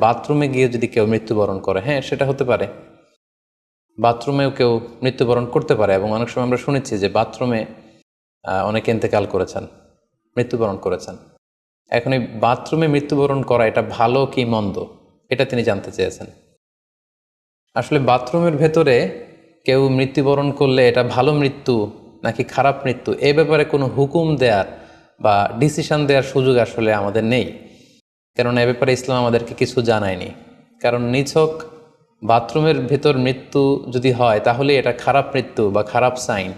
বাথরুমে গিয়ে যদি কেউ মৃত্যুবরণ করে, হ্যাঁ সেটা হতে পারে, বাথরুমেও কেউ মৃত্যুবরণ করতে পারে। এবং অনেক সময় আমরা শুনেছি যে বাথরুমে অনেকে ইন্তেকাল করেছেন, মৃত্যুবরণ করেছেন। এখন এই বাথরুমে মৃত্যুবরণ করা এটা ভালো কি মন্দ, এটা তিনি জানতে চেয়েছেন। আসলে বাথরুমের ভেতরে কেউ মৃত্যুবরণ করলে এটা ভালো মৃত্যু নাকি খারাপ মৃত্যু, এ ব্যাপারে কোনো হুকুম দেওয়ার বা ডিসিশন দেওয়ার সুযোগ আসলে আমাদের নেই, কারণ এ ব্যাপারে ইসলাম আমাদেরকে কিছু জানায়নি। কারণ নিছক বাথরুমের ভেতর মৃত্যু যদি হয় তাহলে এটা খারাপ মৃত্যু বা খারাপ সাইন,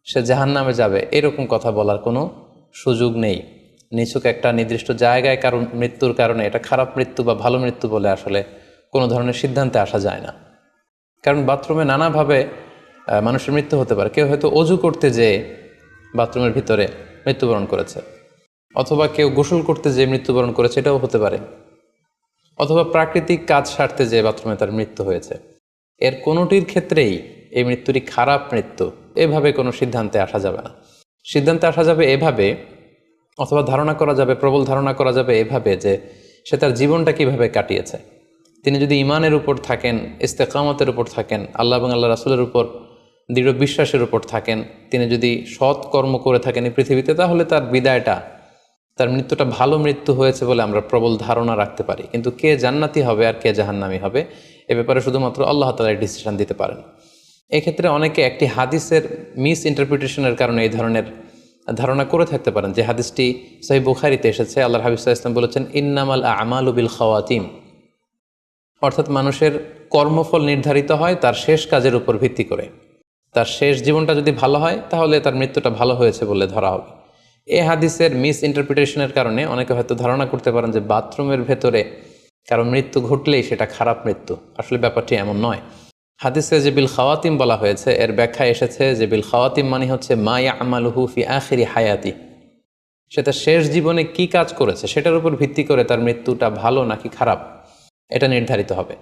সে জাহান্নামে যাবে, এরকম কথা বলার কোনো সুযোগ নেই। নিছক একটা নির্দিষ্ট জায়গায় কারণ মৃত্যুর কারণে এটা খারাপ মৃত্যু বা ভালো মৃত্যু বলে আসলে কোনো ধরনের সিদ্ধান্তে আসা যায় না। কারণ বাথরুমে নানাভাবে মানুষের মৃত্যু হতে পারে। কেউ হয়তো অজু করতে যেয়ে বাথরুমের ভিতরে মৃত্যুবরণ করেছে, অথবা কেউ গোসল করতে যেয়ে মৃত্যুবরণ করেছে, এটাও হতে পারে, অথবা প্রাকৃতিক কাজ সারতে যেয়ে বাথরুমে তার মৃত্যু হয়েছে। এর কোনোটির ক্ষেত্রেই এই মৃত্যুটি খারাপ মৃত্যু এভাবে কোনো সিদ্ধান্তে আসা যাবে না। সিদ্ধান্তে আসা যাবে এভাবে, অথবা ধারণা করা যাবে, প্রবল ধারণা করা যাবে এভাবে যে সে তার জীবনটা কিভাবে কাটিয়েছে। তিনি যদি ইমানের উপর থাকেন, ইস্তেকামতের উপর থাকেন, আল্লাহ এবং আল্লাহ রাসূলের উপর দৃঢ় বিশ্বাসের উপর থাকেন, তিনি যদি সৎ কর্ম করে থাকেন এই পৃথিবীতে, তাহলে তার বিদায়টা, তার মৃত্যুটা ভালো মৃত্যু হয়েছে বলে আমরা প্রবল ধারণা রাখতে পারি। কিন্তু কে জান্নাতি হবে আর কে জাহান্নামী হবে এ ব্যাপারে শুধুমাত্র আল্লাহ তাআলা ডিসিশন দিতে পারেন। এক্ষেত্রে অনেকে একটি হাদিসের মিস ইন্টারপ্রিটেশনের কারণে এই ধরনের ধারণা করে থাকতে পারেন যে হাদিসটি সহিহ বুখারীতে এসেছে। আল্লাহর হাবিব সাল্লাল্লাহু আলাইহি ওয়াসাল্লাম বলেছেন, ইন্নামাল আমালু বিল খাওয়াতিম, অর্থাৎ মানুষের কর্মফল নির্ধারিত হয় তার শেষ কাজের উপর ভিত্তি করে। তার শেষ জীবনটা যদি ভালো হয় তাহলে তার মৃত্যুটা ভালো হয়েছে বলে ধরা হবে। এ হাদিসের মিস ইন্টারপ্রিটেশনের কারণে অনেকে হয়তো ধারণা করতে পারেন যে বাথরুমের ভেতরে কারো মৃত্যু ঘটলেই সেটা খারাপ মৃত্যু। আসলে ব্যাপারটি এমন নয়। হাদিসে যে বিল খাওয়াতিম বলা হয়েছে, এর ব্যাখ্যা এসেছে যে বিল খাওয়াতিম মানে হচ্ছে মা ইয়ামালুহু ফি আখিরি হায়াতি, সেটা শেষ জীবনে কি কাজ করেছে সেটার উপর ভিত্তি করে তার মৃত্যুটা ভালো নাকি খারাপ এটা নির্ধারিত হবে।